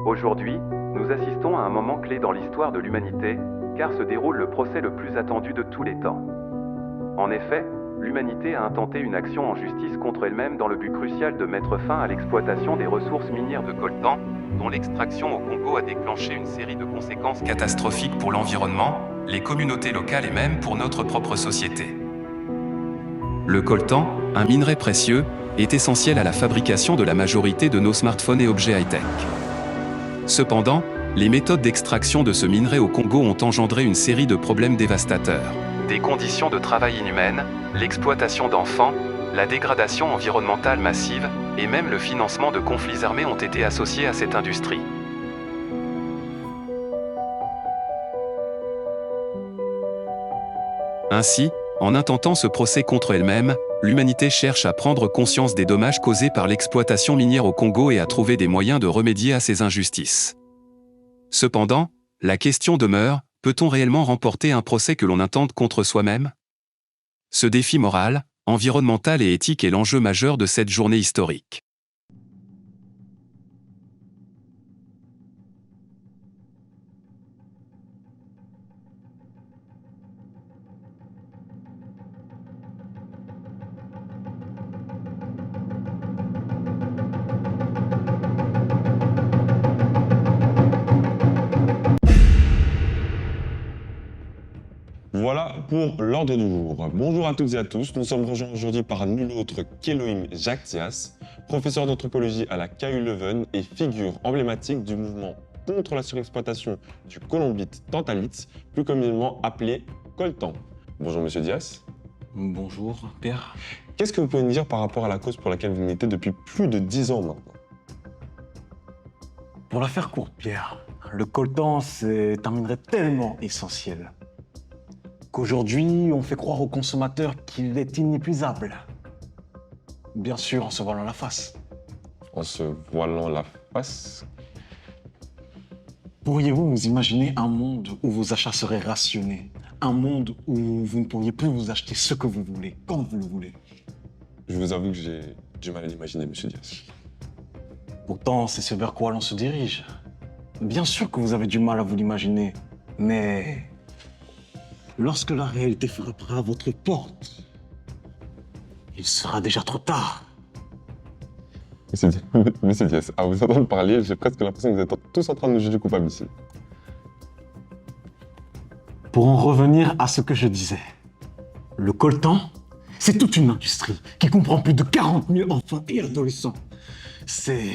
Aujourd'hui, nous assistons à un moment clé dans l'histoire de l'humanité, car se déroule le procès le plus attendu de tous les temps. En effet, l'humanité a intenté une action en justice contre elle-même dans le but crucial de mettre fin à l'exploitation des ressources minières de coltan, dont l'extraction au Congo a déclenché une série de conséquences catastrophiques pour l'environnement, les communautés locales et même pour notre propre société. Le coltan, un minerai précieux, est essentiel à la fabrication de la majorité de nos smartphones et objets high-tech. Cependant, les méthodes d'extraction de ce minerai au Congo ont engendré une série de problèmes dévastateurs. Des conditions de travail inhumaines, l'exploitation d'enfants, la dégradation environnementale massive, et même le financement de conflits armés ont été associés à cette industrie. Ainsi, en intentant ce procès contre elle-même, l'humanité cherche à prendre conscience des dommages causés par l'exploitation minière au Congo et à trouver des moyens de remédier à ces injustices. Cependant, la question demeure, peut-on réellement remporter un procès que l'on intente contre soi-même ? Ce défi moral, environnemental et éthique est l'enjeu majeur de cette journée historique. Voilà pour l'ordre du jour. Bonjour à toutes et à tous, nous sommes rejoints aujourd'hui par nul autre qu'Elohim Jacques Dias, professeur d'anthropologie à la KU Leuven et figure emblématique du mouvement contre la surexploitation du colombite tantalite, plus communément appelé coltan. Bonjour Monsieur Dias. Bonjour Pierre. Qu'est-ce que vous pouvez nous dire par rapport à la cause pour laquelle vous militez depuis plus de 10 ans maintenant? Pour la faire courte Pierre, le coltan c'est un minerai tellement essentiel qu'aujourd'hui on fait croire aux consommateurs qu'il est inépuisable. Bien sûr en se voilant la face. En se voilant la face? Pourriez-vous vous imaginer un monde où vos achats seraient rationnés? Un monde où vous ne pourriez plus vous acheter ce que vous voulez, quand vous le voulez? Je vous avoue que j'ai du mal à l'imaginer, Monsieur Dias. Pourtant, c'est ce vers quoi l'on se dirige. Bien sûr que vous avez du mal à vous l'imaginer, mais lorsque la réalité frappera à votre porte, il sera déjà trop tard. Monsieur Dias, à vous entendre parler, j'ai presque l'impression que vous êtes tous en train de nous juger coupables ici. Pour en revenir à ce que je disais, le coltan, c'est toute une industrie qui comprend plus de 40 000 enfants et adolescents. C'est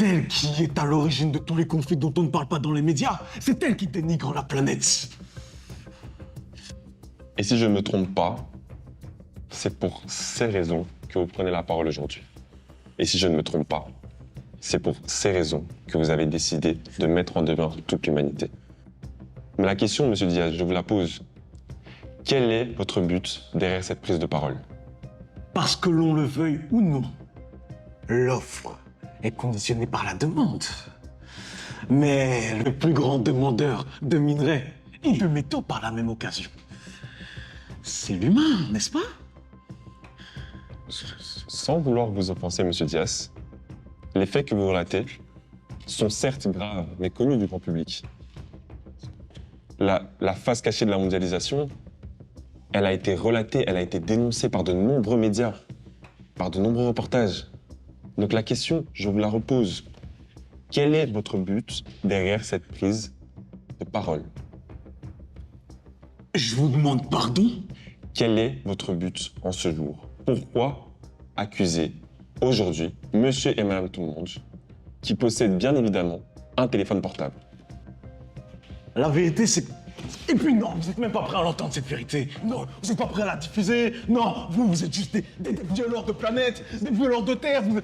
elle qui est à l'origine de tous les conflits dont on ne parle pas dans les médias. C'est elle qui dénigre la planète. Et si je ne me trompe pas, c'est pour ces raisons que vous prenez la parole aujourd'hui. Et si je ne me trompe pas, c'est pour ces raisons que vous avez décidé de mettre en demeure toute l'humanité. Mais la question, Monsieur Dias, je vous la pose. Quel est votre but derrière cette prise de parole? Parce que l'on le veuille ou non, l'offre est conditionnée par la demande. Mais le plus grand demandeur de minerais et de métaux par la même occasion, c'est l'humain, n'est-ce pas? Sans vouloir vous offenser, Monsieur Dias, les faits que vous relatez sont certes graves, mais connus du grand public. La face cachée de la mondialisation, elle a été relatée, elle a été dénoncée par de nombreux médias, par de nombreux reportages. Donc la question, je vous la repose. Quel est votre but derrière cette prise de parole? Je vous demande pardon? Quel est votre but en ce jour? Pourquoi accuser aujourd'hui monsieur et madame tout le monde qui possèdent bien évidemment un téléphone portable? La vérité, c'est... Et puis non, vous n'êtes même pas prêt à l'entendre, cette vérité. Non, vous n'êtes pas prêt à la diffuser. Non, vous êtes juste des violeurs de planète, des violeurs de terre. Vous...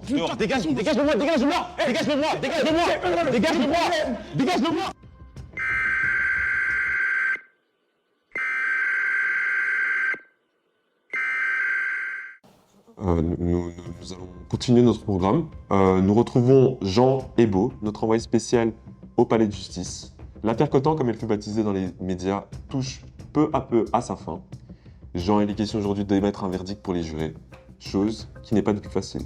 Dehors, dégage-le-moi, dégage-le-moi, dégage-le-moi, dégage-le-moi, dégage-le-moi, dégage-le-moi. Nous allons continuer notre programme. Nous retrouvons Jean Ebo, notre envoyé spécial au palais de justice. L'affaire Coltan, comme elle fut baptisée dans les médias, touche peu à peu à sa fin. Jean, il est question aujourd'hui d'émettre un verdict pour les jurés, chose qui n'est pas du tout facile.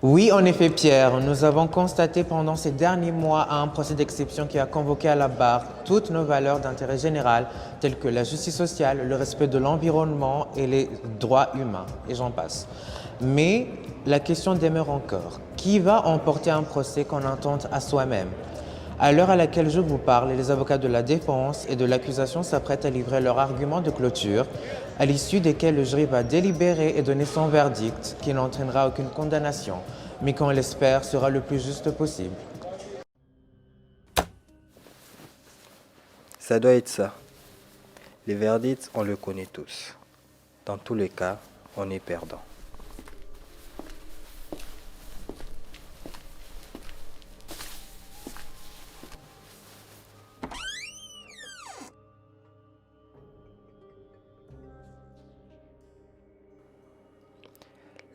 Oui, en effet, Pierre, nous avons constaté pendant ces derniers mois un procès d'exception qui a convoqué à la barre toutes nos valeurs d'intérêt général, telles que la justice sociale, le respect de l'environnement et les droits humains, et j'en passe. Mais la question demeure encore. Qui va emporter un procès qu'on intente à soi-même? À l'heure à laquelle je vous parle, les avocats de la défense et de l'accusation s'apprêtent à livrer leurs arguments de clôture, à l'issue desquels le jury va délibérer et donner son verdict, qui n'entraînera aucune condamnation, mais qu'on l'espère sera le plus juste possible. Ça doit être ça. Les verdicts, on le connaît tous. Dans tous les cas, on est perdant.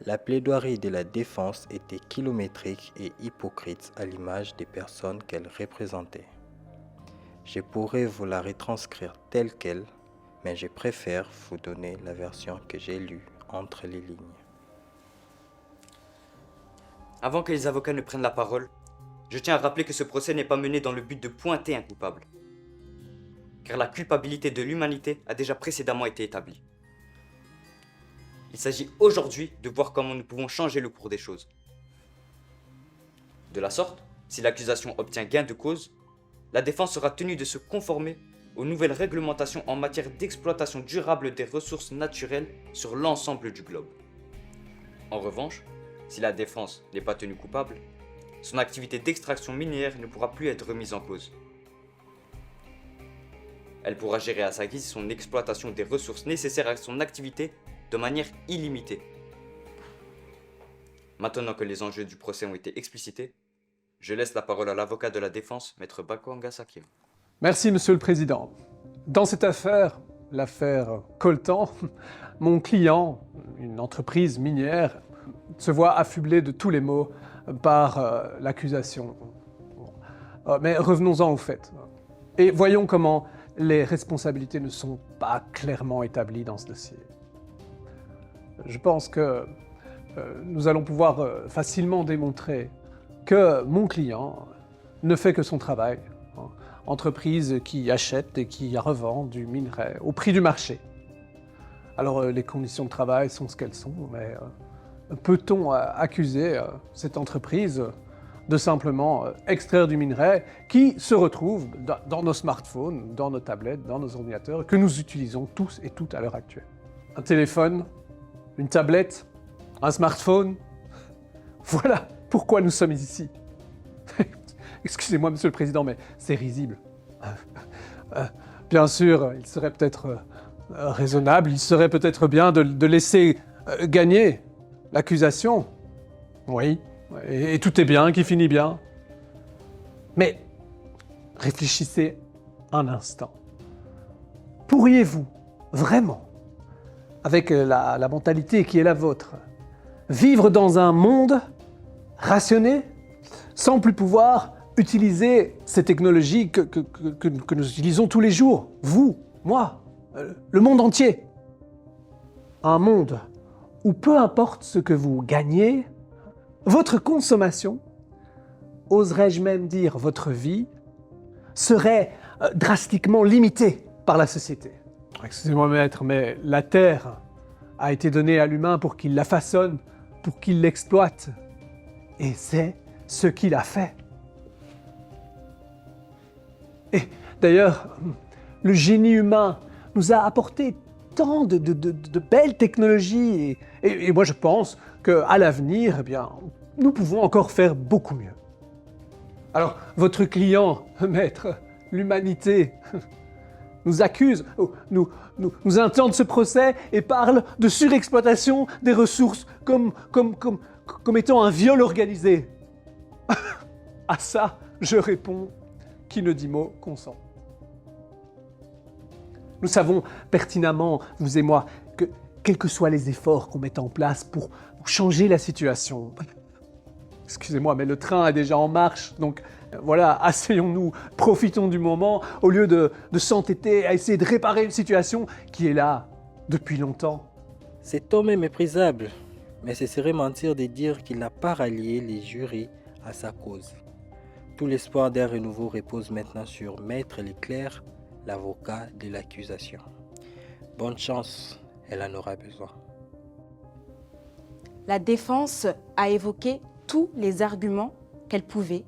La plaidoirie de la défense était kilométrique et hypocrite à l'image des personnes qu'elle représentait. Je pourrais vous la retranscrire telle qu'elle, mais je préfère vous donner la version que j'ai lue entre les lignes. Avant que les avocats ne prennent la parole, je tiens à rappeler que ce procès n'est pas mené dans le but de pointer un coupable, car la culpabilité de l'humanité a déjà précédemment été établie. Il s'agit aujourd'hui de voir comment nous pouvons changer le cours des choses. De la sorte, si l'accusation obtient gain de cause, la défense sera tenue de se conformer aux nouvelles réglementations en matière d'exploitation durable des ressources naturelles sur l'ensemble du globe. En revanche, si la défense n'est pas tenue coupable, son activité d'extraction minière ne pourra plus être remise en cause. Elle pourra gérer à sa guise son exploitation des ressources nécessaires à son activité de manière illimitée. Maintenant que les enjeux du procès ont été explicités, je laisse la parole à l'avocat de la défense, Maître Bakwanga Sakio. Merci, Monsieur le Président. Dans cette affaire, l'affaire Coltan, mon client, une entreprise minière, se voit affublé de tous les maux par l'accusation. Mais revenons-en au fait. Et voyons comment les responsabilités ne sont pas clairement établies dans ce dossier. Je pense que nous allons pouvoir facilement démontrer que mon client ne fait que son travail. Entreprise qui achète et qui revend du minerai au prix du marché. Alors les conditions de travail sont ce qu'elles sont, mais peut-on accuser cette entreprise de simplement extraire du minerai qui se retrouve dans nos smartphones, dans nos tablettes, dans nos ordinateurs, que nous utilisons tous et toutes à l'heure actuelle? Un téléphone, une tablette, un smartphone, voilà pourquoi nous sommes ici. Excusez-moi, Monsieur le Président, mais c'est risible. Bien sûr, il serait peut-être raisonnable, il serait peut-être bien de laisser gagner l'accusation. Oui, et tout est bien, qui finit bien. Mais réfléchissez un instant. Pourriez-vous vraiment, avec la mentalité qui est la vôtre, vivre dans un monde rationné, sans plus pouvoir utiliser ces technologies que nous utilisons tous les jours, vous, moi, le monde entier? Un monde où peu importe ce que vous gagnez, votre consommation, oserais-je même dire votre vie, serait drastiquement limitée par la société. Excusez-moi maître, mais la Terre a été donnée à l'humain pour qu'il la façonne, pour qu'il l'exploite. Et c'est ce qu'il a fait. Et d'ailleurs, le génie humain nous a apporté tant de belles technologies et moi je pense qu'à l'avenir, eh bien, nous pouvons encore faire beaucoup mieux. Alors, votre client, maître, l'humanité, nous accuse, nous intente ce procès et parle de surexploitation des ressources comme étant un viol organisé. À ça, je réponds, qui ne dit mot consent. Nous savons pertinemment, vous et moi, que quels que soient les efforts qu'on mette en place pour changer la situation, excusez-moi, mais le train est déjà en marche, donc voilà, asseyons-nous, profitons du moment, au lieu de s'entêter à essayer de réparer une situation qui est là depuis longtemps. Cet homme est méprisable, Mais ce serait mentir de dire qu'il n'a pas rallié les jurys à sa cause. Tout l'espoir d'un renouveau repose maintenant sur Maître Leclerc, l'avocat de l'accusation. Bonne chance, elle en aura besoin. La défense a évoqué tous les arguments qu'elle pouvait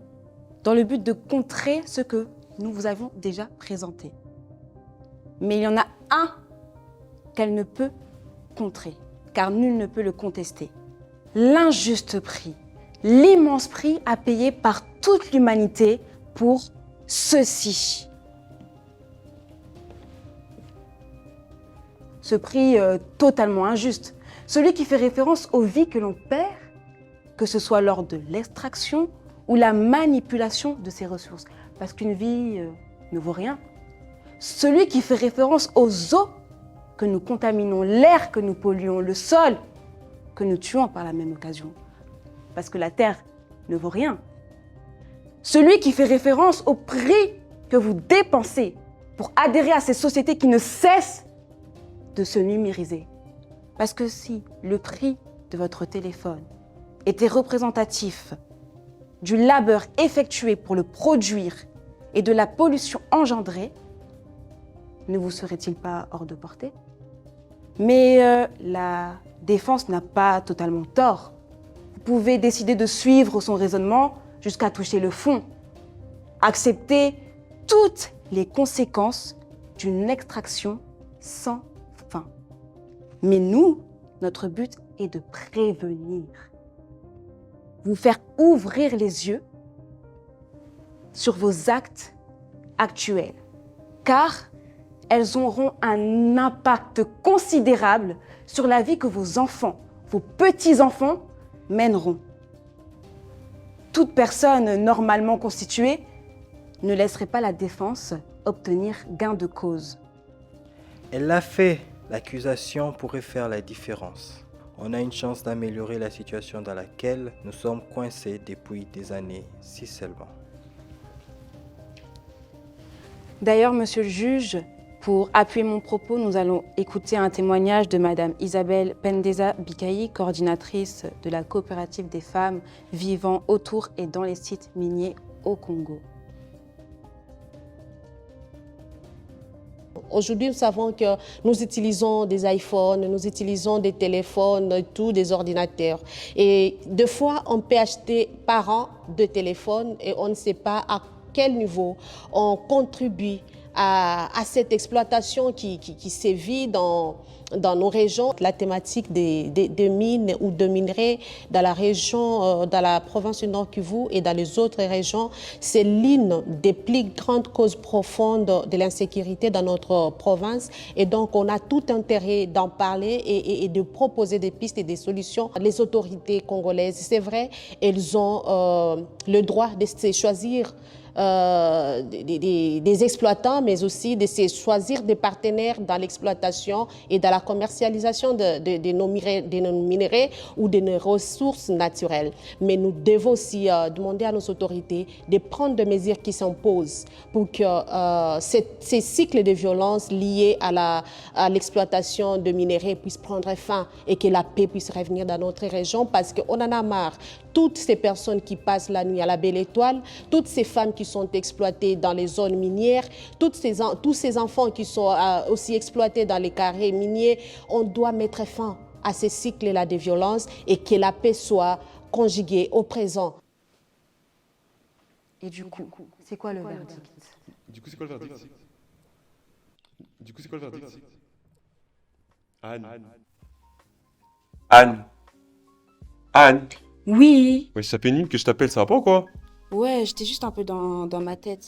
dans le but de contrer ce que nous vous avons déjà présenté. Mais il y en a un qu'elle ne peut contrer, car nul ne peut le contester. L'injuste prix, l'immense prix à payer par toute l'humanité pour ceci. Ce prix totalement injuste, celui qui fait référence aux vies que l'on perd, que ce soit lors de l'extraction ou la manipulation de ces ressources, parce qu'une vie ne vaut rien. Celui qui fait référence aux eaux que nous contaminons, l'air que nous polluons, le sol que nous tuons par la même occasion, parce que la terre ne vaut rien. Celui qui fait référence au prix que vous dépensez pour adhérer à ces sociétés qui ne cessent de se numériser. Parce que si le prix de votre téléphone était représentatif du labeur effectué pour le produire et de la pollution engendrée, ne vous serait-il pas hors de portée? Mais la défense n'a pas totalement tort. Vous pouvez décider de suivre son raisonnement jusqu'à toucher le fond. Accepter toutes les conséquences d'une extraction sans fin. Mais nous, notre but est de prévenir. Vous faire ouvrir les yeux sur vos actes actuels, car elles auront un impact considérable sur la vie que vos enfants, vos petits-enfants mèneront. Toute personne normalement constituée ne laisserait pas la défense obtenir gain de cause. Elle l'a fait. L'accusation pourrait faire la différence. On a une chance d'améliorer la situation dans laquelle nous sommes coincés depuis des années, si seulement. D'ailleurs, monsieur le juge, pour appuyer mon propos, nous allons écouter un témoignage de madame Isabelle Pendeza Bikayi, coordinatrice de la coopérative des femmes vivant autour et dans les sites miniers au Congo. Aujourd'hui, nous savons que nous utilisons des iPhones, nous utilisons des téléphones, des ordinateurs. Et des fois, on peut acheter par an 2 téléphones et on ne sait pas à quel niveau on contribue à cette exploitation qui sévit dans nos régions. La thématique des mines ou de minerais dans la région, dans la province du Nord Kivu et dans les autres régions, c'est l'une des plus grandes causes profondes de l'insécurité dans notre province. Et donc, on a tout intérêt d'en parler et de proposer des pistes et des solutions. Les autorités congolaises, c'est vrai, elles ont le droit de se choisir des exploitants, mais aussi de choisir des partenaires dans l'exploitation et dans la commercialisation de nos minerais ou de nos ressources naturelles. Mais nous devons aussi demander à nos autorités de prendre des mesures qui s'imposent pour que ces cycles de violence liés à l'exploitation de minerais puissent prendre fin et que la paix puisse revenir dans notre région, parce qu'on en a marre. Toutes ces personnes qui passent la nuit à la Belle Étoile, toutes ces femmes qui sont exploitées dans les zones minières, tous ces enfants qui sont aussi exploités dans les carrés miniers, on doit mettre fin à ces cycles-là de violence et que la paix soit conjuguée au présent. Et du coup, c'est quoi le verdict? Du coup, c'est quoi le verdict? Anne. Oui. Ouais, ça pénible que je t'appelle, ça va pas ou quoi? Ouais, j'étais juste un peu dans ma tête.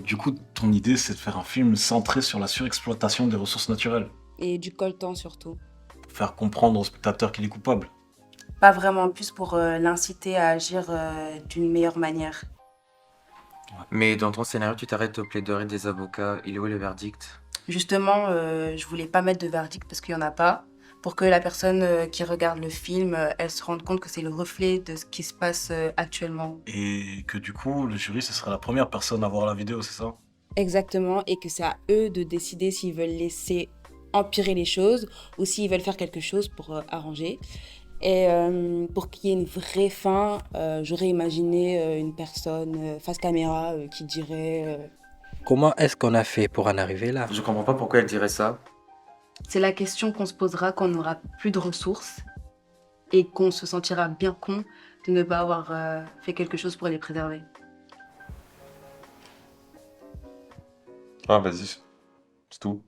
Du coup, ton idée, c'est de faire un film centré sur la surexploitation des ressources naturelles. Et du coltan surtout. Pour faire comprendre au spectateur qu'il est coupable. Pas vraiment, plus pour l'inciter à agir d'une meilleure manière. Mais dans ton scénario, tu t'arrêtes aux plaidoiries des avocats. Il est où le verdict? Justement, je voulais pas mettre de verdict parce qu'il y en a pas. Pour que la personne qui regarde le film, elle se rende compte que c'est le reflet de ce qui se passe actuellement. Et que du coup, le jury, ce sera la première personne à voir la vidéo, c'est ça? Exactement, et que c'est à eux de décider s'ils veulent laisser empirer les choses ou s'ils veulent faire quelque chose pour arranger. Et pour qu'il y ait une vraie fin, j'aurais imaginé une personne face caméra qui dirait Comment est-ce qu'on a fait pour en arriver là? Je comprends pas pourquoi elle dirait ça. c'est la question qu'on se posera quand on n'aura plus de ressources et qu'on se sentira bien con de ne pas avoir fait quelque chose pour les préserver. Ah, vas-y. C'est tout.